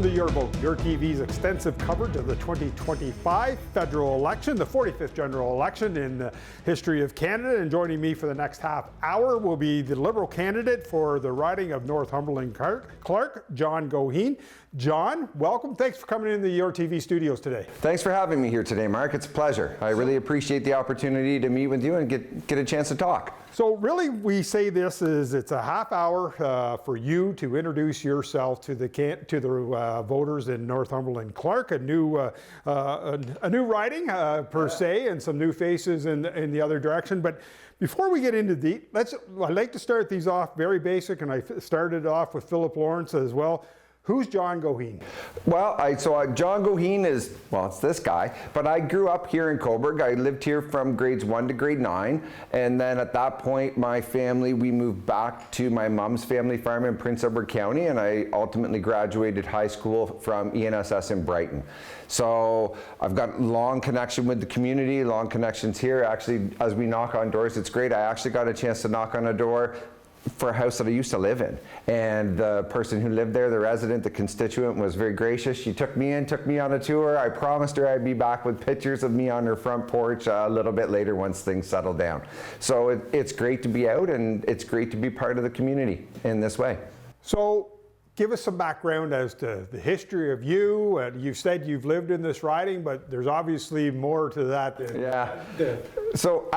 Welcome to Your Vote, Your TV's extensive coverage of the 2025 federal election, the 45th general election in the history of Canada. And joining me for the next half hour will be the Liberal candidate for the riding of Northumberland-Clarke, John Goheen. John, welcome. Thanks for coming into the Your TV studios today. Thanks for having me here today, Mark. It's a pleasure. I really appreciate the opportunity to meet with you and get a chance to talk. So really, we say this is it's a half hour for you to introduce yourself to the voters in Northumberland-Clarke, a new riding per se, and some new faces in the other direction. But before we get into I'd like to start these off very basic, and I started off with Philip Lawrence as well. Who's John Goheen? Well, John Goheen is, it's this guy, but I grew up here in Cobourg. I lived here from grades 1 to grade 9, and then at that point, my family, we moved back to my mom's family farm in Prince Edward County, and I ultimately graduated high school from ENSS in Brighton. So I've got long connection with the community, long connections here. Actually, as we knock on doors, it's great. I actually got a chance to knock on a door for a house that I used to live in. And the person who lived there, the resident, the constituent, was very gracious. She took me in, took me on a tour. I promised her I'd be back with pictures of me on her front porch a little bit later once things settled down. So it's great to be out, and it's great to be part of the community in this way. So give us some background as to the history of you. You said you've lived in this riding, but there's obviously more to that. So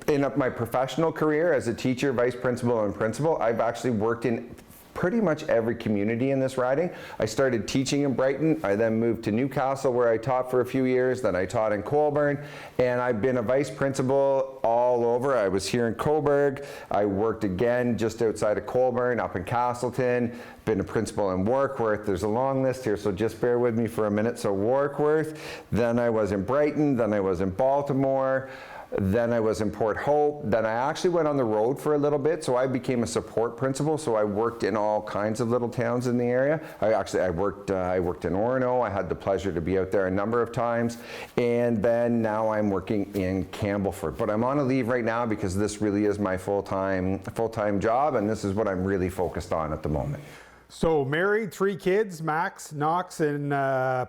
in my professional career as a teacher, vice principal, and principal, I've actually worked in pretty much every community in this riding. I started teaching in Brighton. I then moved to Newcastle, where I taught for a few years. Then I taught in Colborne, and I've been a vice principal all over. I was here in Cobourg. I worked again just outside of Colborne, up in Castleton. Been a principal in Warkworth. There's a long list here, so just bear with me for a minute. So Warkworth, then I was in Brighton, then I was in Baltimore, then I was in Port Hope. Then I actually went on the road for a little bit, so I became a support principal. So I worked in all kinds of little towns in the area. I worked in Orono. I had the pleasure to be out there a number of times, and then now I'm working in Campbellford. But I'm on a leave right now because this really is my full-time job, and this is what I'm really focused on at the moment. So married, 3 kids, Max, Knox, and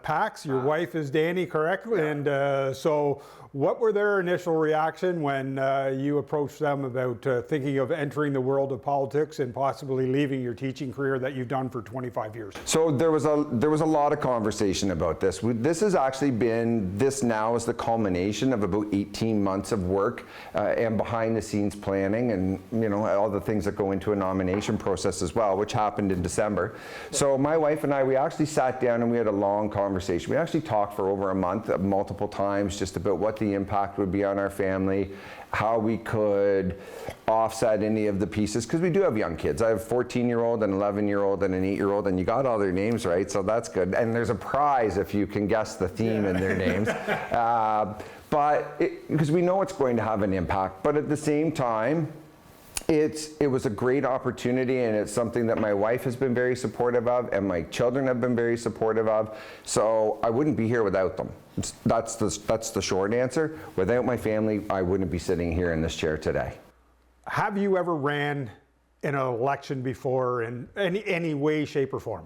Pax. Your wife is Danny, correct? Yeah. And so what were their initial reaction when you approached them about thinking of entering the world of politics and possibly leaving your teaching career that you've done for 25 years? So there was a lot of conversation about this. This has actually been, this now is the culmination of about 18 months of work and behind the scenes planning, and all the things that go into a nomination process as well, which happened in December. So my wife and I, we actually sat down and we had a long conversation. We actually talked for over a month, multiple times, just about what the impact would be on our family, how we could offset any of the pieces, because we do have young kids. I have a 14-year-old, an 11-year-old, and an 8-year-old, and you got all their names right, so that's good. And there's a prize if you can guess the theme in their names. Because we know it's going to have an impact, but at the same time, it was a great opportunity, and it's something that my wife has been very supportive of, and my children have been very supportive of. So I wouldn't be here without them. That's the short answer. Without my family, I wouldn't be sitting here in this chair today. Have you ever ran in an election before in any way, shape, or form?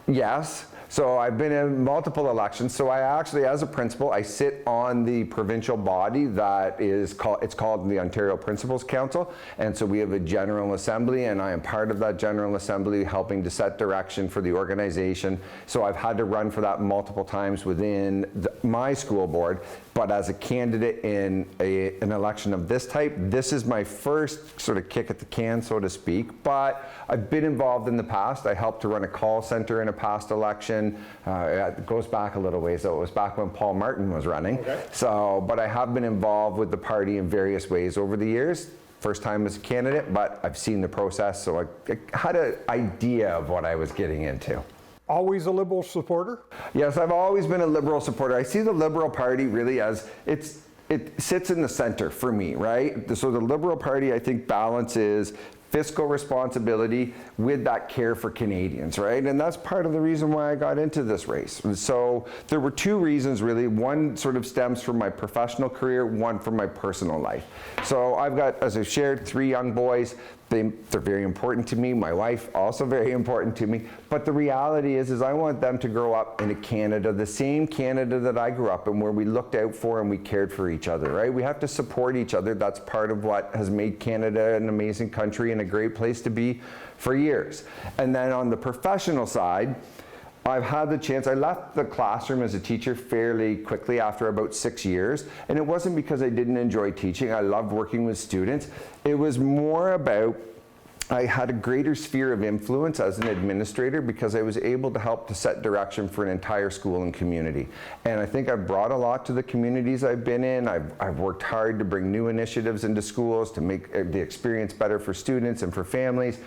Yes. So I've been in multiple elections. So I actually, as a principal, I sit on the provincial body that is called the Ontario Principals Council. And so we have a General Assembly, and I am part of that General Assembly, helping to set direction for the organization. So I've had to run for that multiple times within my school board. But as a candidate in an election of this type, this is my first sort of kick at the can, so to speak. But I've been involved in the past. I helped to run a call center in a past election. It goes back a little ways, so it was back when Paul Martin was running. Okay. So, but I have been involved with the party in various ways over the years. First time as a candidate, but I've seen the process, so I had an idea of what I was getting into. Always a Liberal supporter? Yes, I've always been a Liberal supporter. I see the Liberal Party really as it sits in the center for me, right? So the Liberal Party, I think, balances fiscal responsibility with that care for Canadians, right? And that's part of the reason why I got into this race. So there were 2 reasons really. One sort of stems from my professional career, one from my personal life. So I've got, as I shared, 3 young boys. They're very important to me. My wife, also very important to me. But the reality is I want them to grow up in a Canada, the same Canada that I grew up in, where we looked out for and we cared for each other, right? We have to support each other. That's part of what has made Canada an amazing country and a great place to be for years. And then on the professional side, I've had the chance, I left the classroom as a teacher fairly quickly after about 6 years, and it wasn't because I didn't enjoy teaching. I loved working with students. It was more about I had a greater sphere of influence as an administrator because I was able to help to set direction for an entire school and community. And I think I've brought a lot to the communities I've been in. I've worked hard to bring new initiatives into schools to make the experience better for students and for families.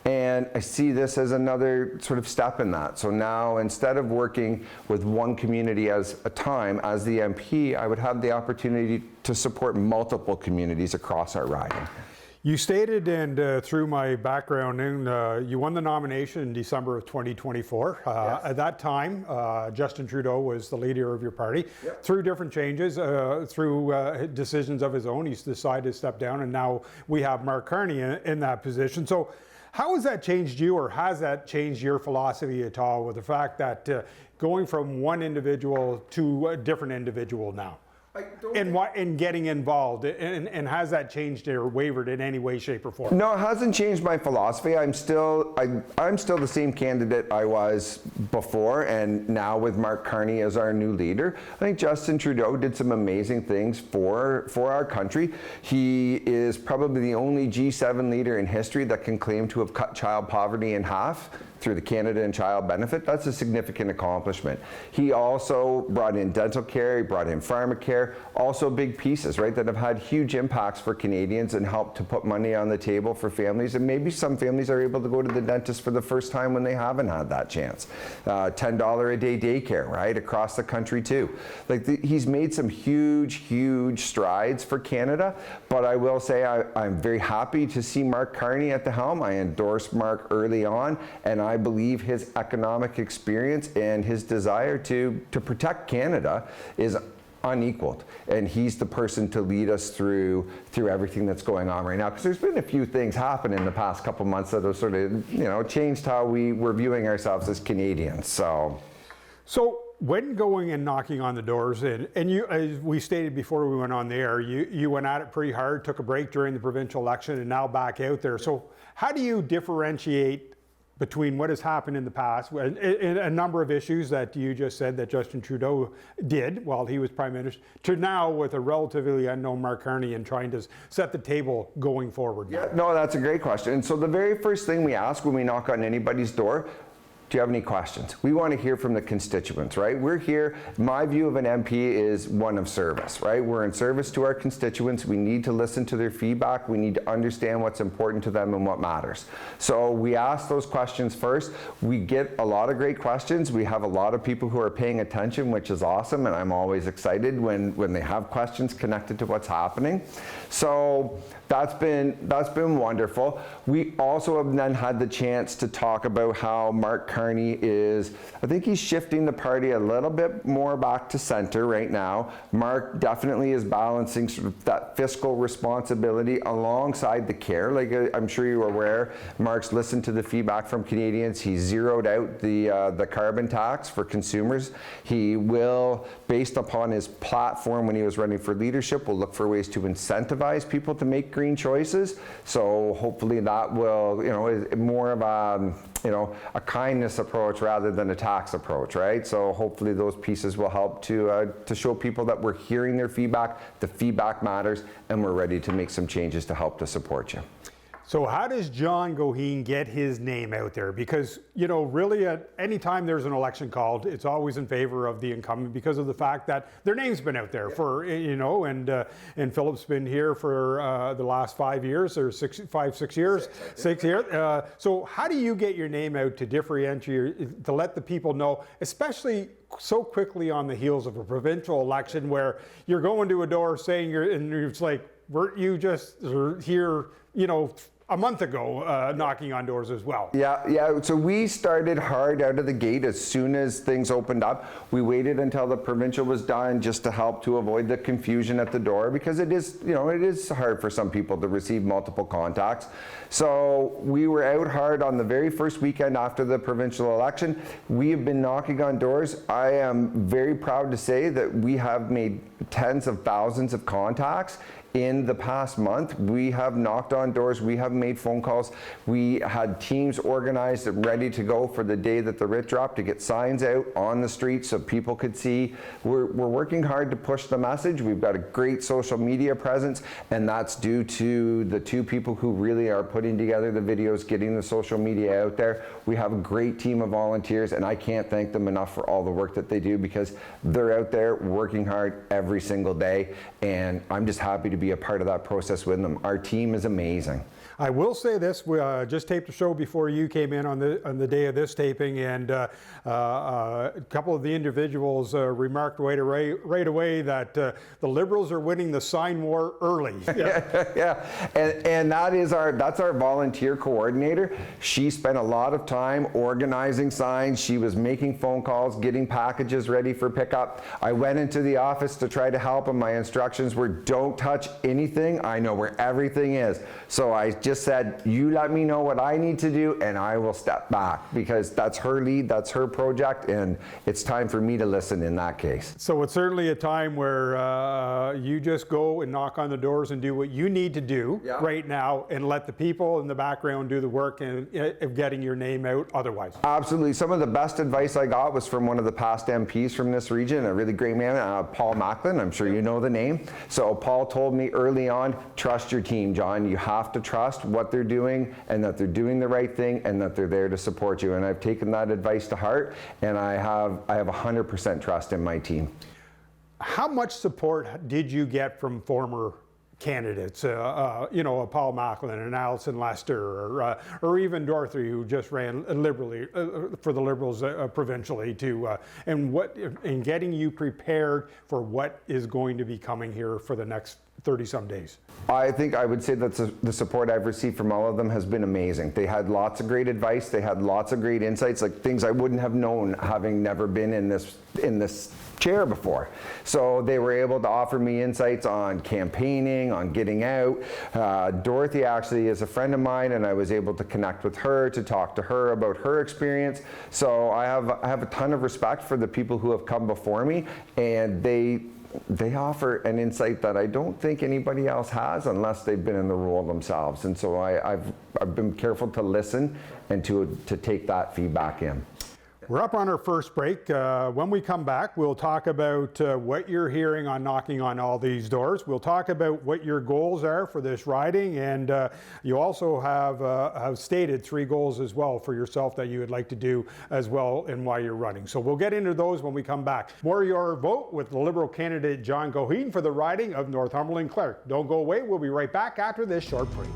And I see this as another sort of step in that. So now, instead of working with one community at a time, as the MP, I would have the opportunity to support multiple communities across our riding. You stated, and through my background, you won the nomination in December of 2024. Yes. At that time, Justin Trudeau was the leader of your party. Yep. Through different changes, through decisions of his own, he's decided to step down, and now we have Mark Carney in that position. So how has that changed you, or has that changed your philosophy at all with the fact that going from one individual to a different individual now? And getting involved, and has that changed or wavered in any way, shape, or form? No, it hasn't changed my philosophy. I'm still the same candidate I was before, and now with Mark Carney as our new leader. I think Justin Trudeau did some amazing things for our country. He is probably the only G7 leader in history that can claim to have cut child poverty in half through the Canada and Child Benefit. That's a significant accomplishment. He also brought in dental care, he brought in pharmacare, also big pieces, right, that have had huge impacts for Canadians and helped to put money on the table for families. And maybe some families are able to go to the dentist for the first time when they haven't had that chance. $10 a day daycare, right, across the country too. He's made some huge strides for Canada, but I will say I'm very happy to see Mark Carney at the helm. I endorsed Mark early on, and I believe his economic experience and his desire to protect Canada is unequaled, and he's the person to lead us through everything that's going on right now, because there's been a few things happen in the past couple months that have sort of changed how we're viewing ourselves as Canadians. So when going and knocking on the doors, and you, as we stated before we went on the air, you went at it pretty hard, took a break during the provincial election, and now back out there. So how do you differentiate between what has happened in the past, a number of issues that you just said that Justin Trudeau did while he was Prime Minister, to now with a relatively unknown Mark Carney and trying to set the table going forward? Yeah, no, that's a great question. And so the very first thing we ask when we knock on anybody's door, do you have any questions? We want to hear from the constituents, right? We're here, my view of an MP is one of service, right? We're in service to our constituents. We need to listen to their feedback. We need to understand what's important to them and what matters. So we ask those questions first. We get a lot of great questions. We have a lot of people who are paying attention, which is awesome, and I'm always excited when they have questions connected to what's happening. So that's been wonderful. We also have then had the chance to talk about how Mark Carney I think he's shifting the party a little bit more back to center right now. Mark definitely is balancing sort of that fiscal responsibility alongside the care. Like I'm sure you're aware, Mark's listened to the feedback from Canadians. He zeroed out the carbon tax for consumers. He will, based upon his platform when he was running for leadership, will look for ways to incentivize people to make green choices. So hopefully that will, is more of a kindness approach rather than a tax approach, right? So hopefully those pieces will help to show people that we're hearing their feedback, the feedback matters, and we're ready to make some changes to help to support you. So how does John Goheen get his name out there? Because, really at any time there's an election called, it's always in favor of the incumbent because of the fact that their name's been out there for, and Philip's been here for the last 5 years or 6 years. So how do you get your name out to differentiate, to let the people know, especially so quickly on the heels of a provincial election where you're going to a door saying it's like, weren't you just here, a month ago knocking on doors as well. Yeah. So we started hard out of the gate as soon as things opened up. We waited until the provincial was done just to help to avoid the confusion at the door, because it is hard for some people to receive multiple contacts. So we were out hard on the very first weekend after the provincial election. We have been knocking on doors. I am very proud to say that we have made tens of thousands of contacts in the past month. We have knocked on doors, we have made phone calls, we had teams organized and ready to go for the day that the writ dropped to get signs out on the streets so people could see. We're working hard to push the message. We've got a great social media presence, and that's due to the two people who really are putting together the videos, getting the social media out there. We have a great team of volunteers, and I can't thank them enough for all the work that they do, because they're out there working hard every single day, and I'm just happy to be a part of that process with them. Our team is amazing. I will say this, we just taped the show before you came in on the day of this taping, and a couple of the individuals remarked right away that the Liberals are winning the sign war early. Yeah, and that's our volunteer coordinator. She spent a lot of time organizing signs. She was making phone calls, getting packages ready for pickup. I went into the office to try to help, and my instructions were, don't touch anything. I know where everything is. So I just said, you let me know what I need to do and I will step back, because that's her lead, that's her project, and it's time for me to listen in that case. So it's certainly a time where you just go and knock on the doors and do what you need to do right now, and let the people in the background do the work of getting your name out otherwise. Absolutely. Some of the best advice I got was from one of the past MPs from this region, a really great man, Paul Macklin. I'm sure you know the name. So Paul told me early on, trust your team, John. You have to trust what they're doing, and that they're doing the right thing, and that they're there to support you. And I've taken that advice to heart, and I have 100% trust in my team. How much support did you get from former candidates, Paul Macklin and Alison Lester, or even Dorothy, who just ran liberally for the Liberals provincially, and getting you prepared for what is going to be coming here for the next 30-some days? I think I would say that the support I've received from all of them has been amazing. They had lots of great advice. They had lots of great insights, like things I wouldn't have known having never been in this chair before. So they were able to offer me insights on campaigning, on getting out. Dorothy actually is a friend of mine, and I was able to connect with her to talk to her about her experience. So I have a ton of respect for the people who have come before me, and they offer an insight that I don't think anybody else has unless they've been in the role themselves. And so I've been careful to listen and to take that feedback in. We're up on our first break. When we come back, we'll talk about what you're hearing on knocking on all these doors. We'll talk about what your goals are for this riding, and you also have stated 3 goals as well for yourself that you would like to do as well and why you're running. So we'll get into those when we come back. More Your Vote with the Liberal candidate John Goheen for the riding of Northumberland-Clarke. Don't go away. We'll be right back after this short break.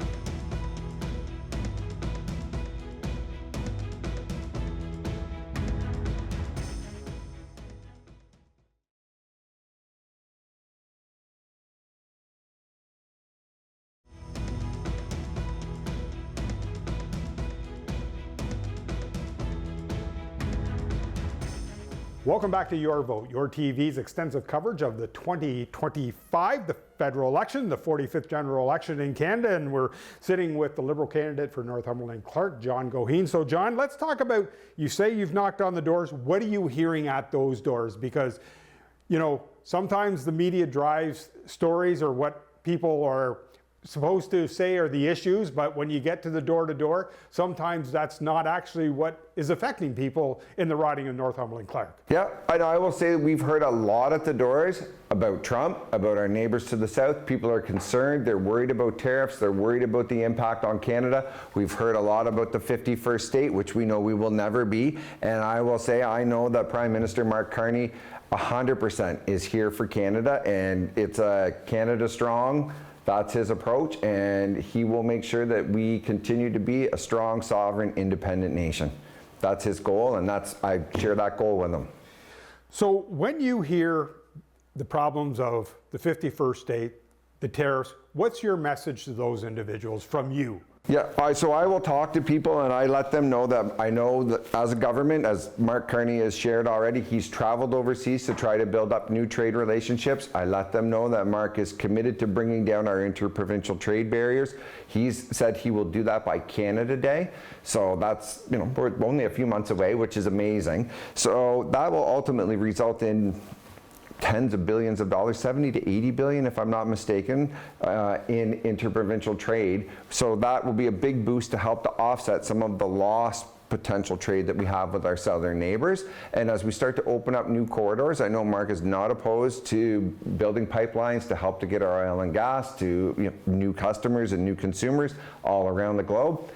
Welcome back to Your Vote, yourTV's extensive coverage of the 2025, the federal election, the 45th general election in Canada, and we're sitting with the Liberal candidate for Northumberland-Clarke, John Goheen. So John, let's talk about, you say you've knocked on the doors. What are you hearing at those doors? Because, sometimes the media drives stories or what people are supposed to say are the issues, but when you get to the door-to-door, sometimes that's not actually what is affecting people in the riding of Northumberland-Clarke. Yeah, I will say we've heard a lot at the doors about Trump, about our neighbors to the south. People are concerned, they're worried about tariffs, they're worried about the impact on Canada. We've heard a lot about the 51st state, which we know we will never be. And I will say, I know that Prime Minister Mark Carney 100% is here for Canada, and it's a Canada strong. That's his approach, and he will make sure that we continue to be a strong, sovereign, independent nation. That's his goal, and I share that goal with him. So when you hear the problems of the 51st state, the tariffs, what's your message to those individuals from you? Yeah, so I will talk to people and I let them know that I know that as a government, as Mark Carney has shared already, he's traveled overseas to try to build up new trade relationships. I let them know that Mark is committed to bringing down our interprovincial trade barriers. He's said he will do that by Canada Day. So that's, we're only a few months away, which is amazing. So that will ultimately result in tens of billions of dollars, 70 to 80 billion if I'm not mistaken, in interprovincial trade. So that will be a big boost to help to offset some of the lost potential trade that we have with our southern neighbors. And as we start to open up new corridors, I know Mark is not opposed to building pipelines to help to get our oil and gas to new customers and new consumers all around the globe.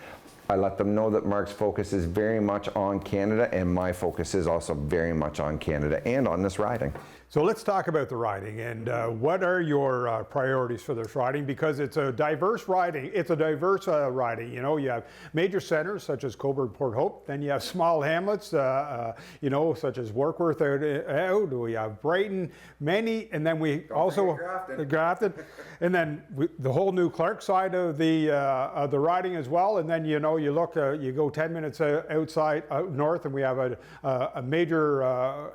I let them know that Mark's focus is very much on Canada, and my focus is also very much on Canada and on this riding. So let's talk about the riding, and what are your priorities for this riding? Because it's a diverse riding. It's a diverse riding. You have major centers such as Cobourg, Port Hope. Then you have small hamlets, such as Warkworth out. We have Brighton, many, and then we also Grafton, and then the whole new Clark side of the riding as well. And then you look, you go 10 minutes outside out north, and we have a major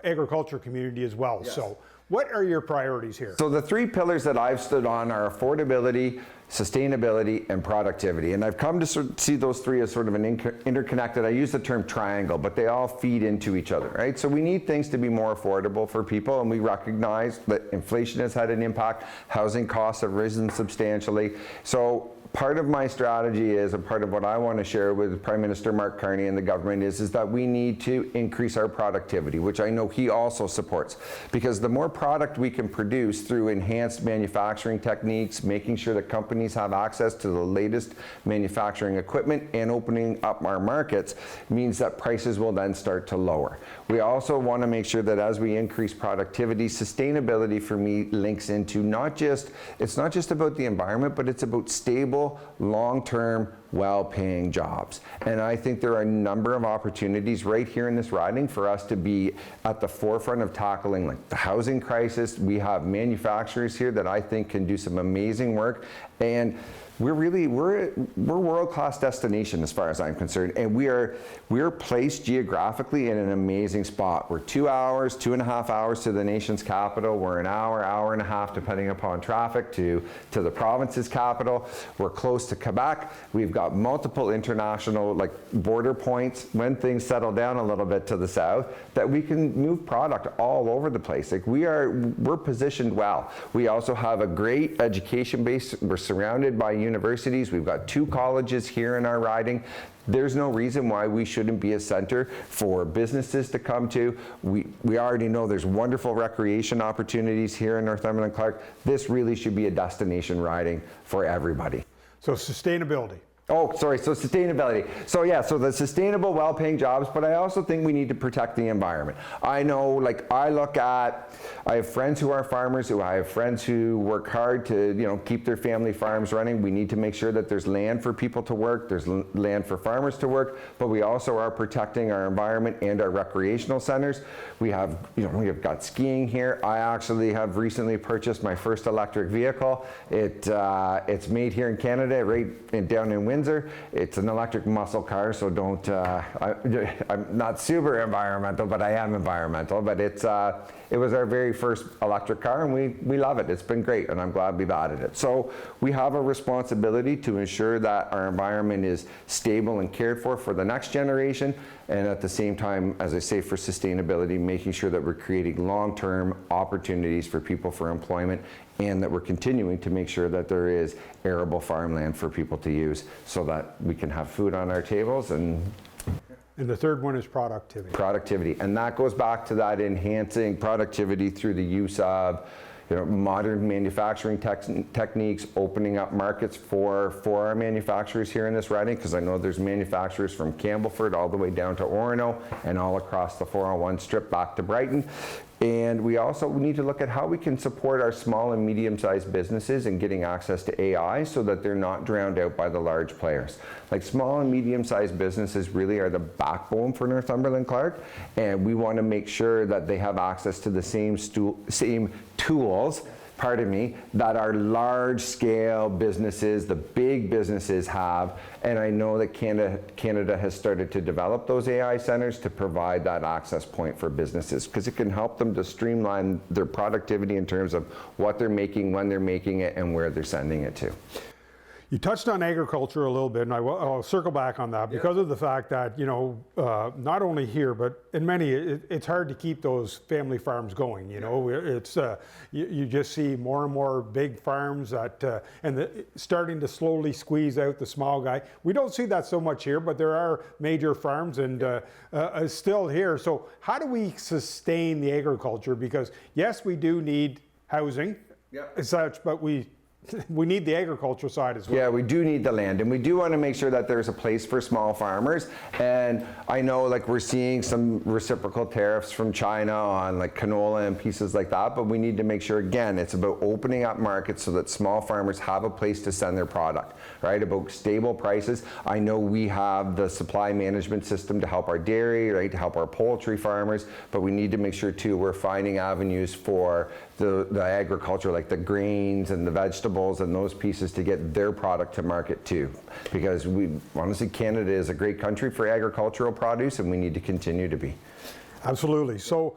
agriculture community as well. Yes. So what are your priorities here? So the three pillars that I've stood on are affordability, sustainability, and productivity. And I've come to see those three as sort of an interconnected, I use the term triangle, but they all feed into each other, right? So we need things to be more affordable for people, and we recognize that inflation has had an impact, housing costs have risen substantially. So part of my strategy is, and part of what I want to share with Prime Minister Mark Carney and the government is that we need to increase our productivity, which I know he also supports. Because the more product we can produce through enhanced manufacturing techniques, making sure that companies have access to the latest manufacturing equipment and opening up our markets, means that prices will then start to lower. We also want to make sure that as we increase productivity, sustainability for me links into it's not just about the environment, but it's about stable, long-term, well-paying jobs. And I think there are a number of opportunities right here in this riding for us to be at the forefront of tackling like the housing crisis. We have manufacturers here that I think can do some amazing work, and we're world-class destination as far as I'm concerned, and we're placed geographically in an amazing spot. We're 2 hours, 2.5 hours to the nation's capital. We're an hour and a half, depending upon traffic, to the province's capital. We're close to Quebec. We've got multiple international border points when things settle down a little bit to the south, that we can move product all over the place. We're positioned well. We also have a great education base. We're surrounded by universities. We've got 2 colleges here in our riding. There's no reason why we shouldn't be a center for businesses to come to. We already know there's wonderful recreation opportunities here in Northumberland-Clarke. This really should be a destination riding for everybody. So sustainability. Oh, sorry, so sustainability. So yeah, so the sustainable, well-paying jobs, but I also think we need to protect the environment. I know, I have friends who are farmers, I have friends who work hard to, keep their family farms running. We need to make sure that there's land for people to work, there's land for farmers to work, but we also are protecting our environment and our recreational centers. We have got skiing here. I actually have recently purchased my first electric vehicle. It's made here in Canada, down in Windsor. It's an electric muscle car, so I'm not super environmental, but I am environmental. But it was our very first electric car, and we love it. It's been great, and I'm glad we've added it. So we have a responsibility to ensure that our environment is stable and cared for the next generation, and at the same time, as I say, for sustainability, making sure that we're creating long-term opportunities for people for employment, and that we're continuing to make sure that there is arable farmland for people to use so that we can have food on our tables. And the third one is productivity. Productivity, and that goes back to that enhancing productivity through the use of modern manufacturing techniques, opening up markets for our manufacturers here in this riding, because I know there's manufacturers from Campbellford all the way down to Orono and all across the 401 strip back to Brighton. And we need to look at how we can support our small and medium-sized businesses in getting access to AI so that they're not drowned out by the large players. Small and medium-sized businesses really are the backbone for Northumberland-Clarke, and we want to make sure that they have access to the same tools pardon me, that our large scale businesses, the big businesses have, and I know that Canada has started to develop those AI centers to provide that access point for businesses, because it can help them to streamline their productivity in terms of what they're making, when they're making it, and where they're sending it to. You touched on agriculture a little bit, and I'll circle back on that because of the fact that, not only here, but in many, it's hard to keep those family farms going. It's you just see more and more big farms that, starting to slowly squeeze out the small guy. We don't see that so much here, but there are major farms and still here. So how do we sustain the agriculture? Because yes, we do need housing as such, but we need the agriculture side as well. Yeah, we do need the land, and we do want to make sure that there's a place for small farmers. And I know, like, we're seeing some reciprocal tariffs from China on like canola and pieces like that, but we need to make sure, again, it's about opening up markets so that small farmers have a place to send their product, right? About stable prices. I know we have the supply management system to help our dairy, right, to help our poultry farmers, but we need to make sure too we're finding avenues for the agriculture, like the grains and the vegetables and those pieces, to get their product to market too. Because honestly, Canada is a great country for agricultural produce, and we need to continue to be. Absolutely. So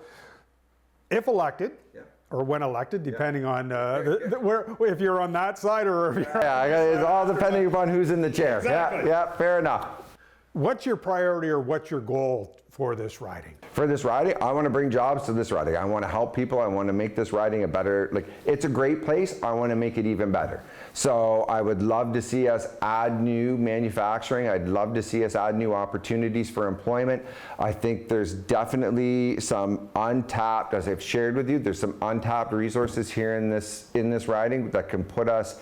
if elected, or when elected, depending on if you're on that side or if you're... Yeah, it's all depending upon who's in the chair. Exactly. Yeah, fair enough. What's your priority or what's your goal for this riding? For this riding, I want to bring jobs to this riding. I want to help people. I want to make this riding a better, it's a great place. I want to make it even better. So I would love to see us add new manufacturing. I'd love to see us add new opportunities for employment. I think there's definitely some untapped, as I've shared with you, there's some untapped resources here in this riding that can put us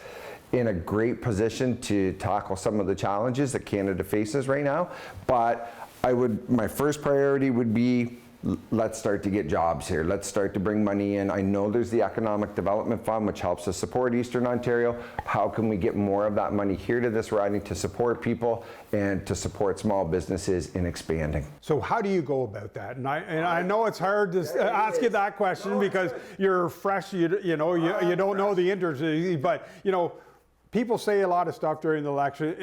in a great position to tackle some of the challenges that Canada faces right now. But my first priority would be, let's start to get jobs here. Let's start to bring money in. I know there's the Economic Development Fund, which helps us support Eastern Ontario. How can we get more of that money here to this riding to support people and to support small businesses in expanding? So how do you go about that? And I know it's hard to ask you that question because you're fresh, you don't know the industry, but people say a lot of stuff during the election,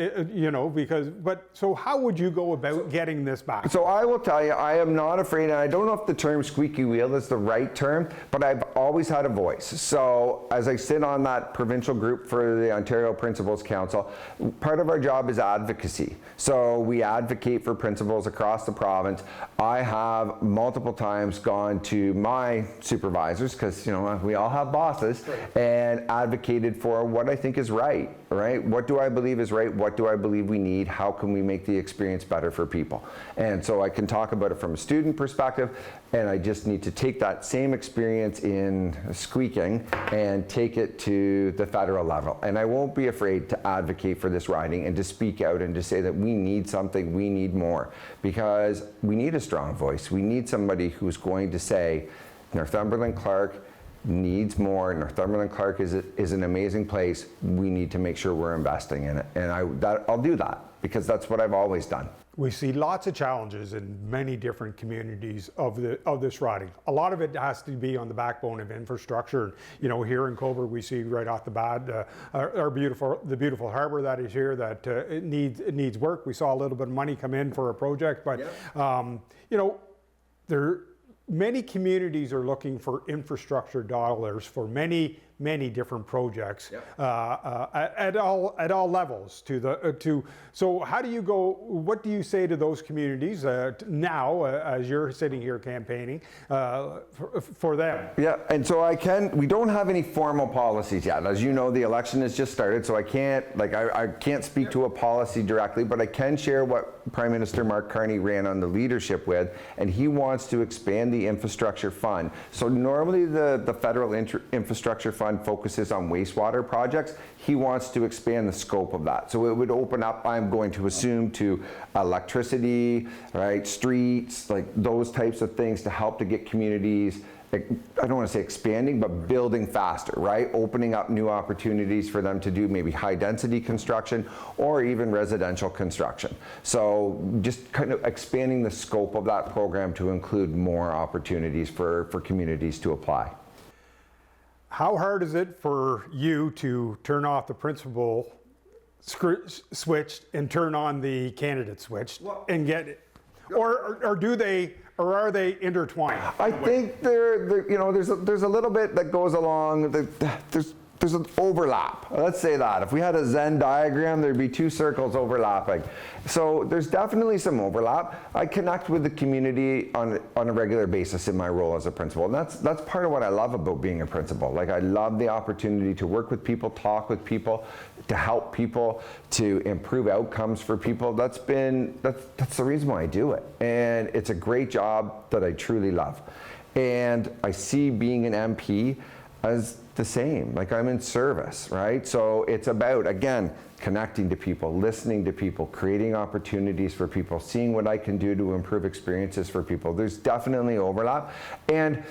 so how would you go about getting this back? So I will tell you, I am not afraid, and I don't know if the term squeaky wheel is the right term, but I've always had a voice. So as I sit on that provincial group for the Ontario Principals Council, part of our job is advocacy. So we advocate for principals across the province. I have multiple times gone to my supervisors, because we all have bosses, and advocated for what I think is right. What do I believe is right? What do I believe we need? How can we make the experience better for people? And so I can talk about it from a student perspective, and I just need to take that same experience in squeaking and take it to the federal level. And I won't be afraid to advocate for this riding and to speak out and to say that we need something, we need more, because we need a strong voice. We need somebody who's going to say, Northumberland-Clarke needs more. Northumberland-Clarke is an amazing place. We need to make sure we're investing in it. And I'll do that, because that's what I've always done. We see lots of challenges in many different communities of this riding. A lot of it has to be on the backbone of infrastructure. Here in Cobourg, we see right off the bat the beautiful harbour that is here that it needs work. We saw a little bit of money come in for a project, but many communities are looking for infrastructure dollars for many different projects at all levels. So how do you go? What do you say to those communities now as you're sitting here campaigning for them? Yeah, and so we don't have any formal policies yet. As you know, the election has just started, so I can't speak to a policy directly, but I can share what Prime Minister Mark Carney ran on the leadership with, and he wants to expand the infrastructure fund. So normally the federal infrastructure fund focuses on wastewater projects. He wants to expand the scope of that. So it would open up, I'm going to assume, to electricity, right, streets, like those types of things to help to get communities, I don't want to say expanding, but building faster, right? Opening up new opportunities for them to do maybe high density construction or even residential construction. So just kind of expanding the scope of that program to include more opportunities for communities to apply. How hard is it for you to turn off the principal switch and turn on the candidate switch and get it? Or are they intertwined? I think there's a little bit that goes along. There's an overlap. Let's say that. If we had a Venn diagram, there'd be two circles overlapping. So there's definitely some overlap. I connect with the community on a regular basis in my role as a principal. And that's part of what I love about being a principal. Like, I love the opportunity to work with people, talk with people, to help people, to improve outcomes for people. That's the reason why I do it. And it's a great job that I truly love. And I see being an MP as the same. Like, I'm in service, right? So it's about, again, connecting to people, listening to people, creating opportunities for people, seeing what I can do to improve experiences for people. There's definitely overlap. And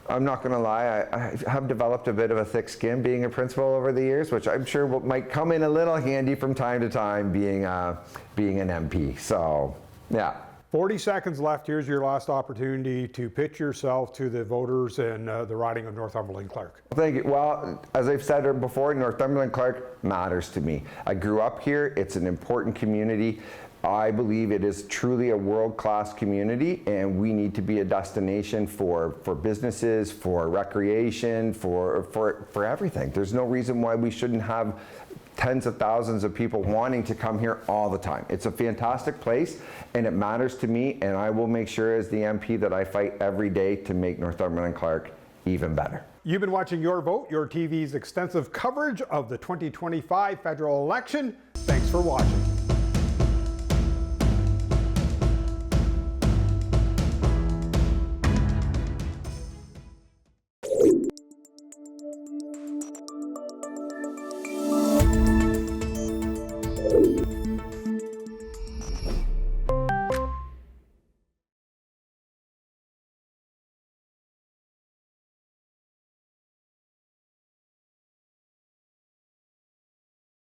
I'm not going to lie, I have developed a bit of a thick skin being a principal over the years, which I'm sure might come in a little handy from time to time being an MP. So, yeah. 40 seconds left. Here's your last opportunity to pitch yourself to the voters in the riding of Northumberland-Clarke. Thank you. Well, as I've said before, Northumberland-Clarke matters to me. I grew up here. It's an important community. I believe it is truly a world-class community, and we need to be a destination for businesses, for recreation, for everything. There's no reason why we shouldn't have tens of thousands of people wanting to come here all the time. It's a fantastic place, and it matters to me, and I will make sure as the MP that I fight every day to make Northumberland-Clarke even better. You've been watching Your Vote, yourTV's extensive coverage of the 2025 federal election. Thanks for watching.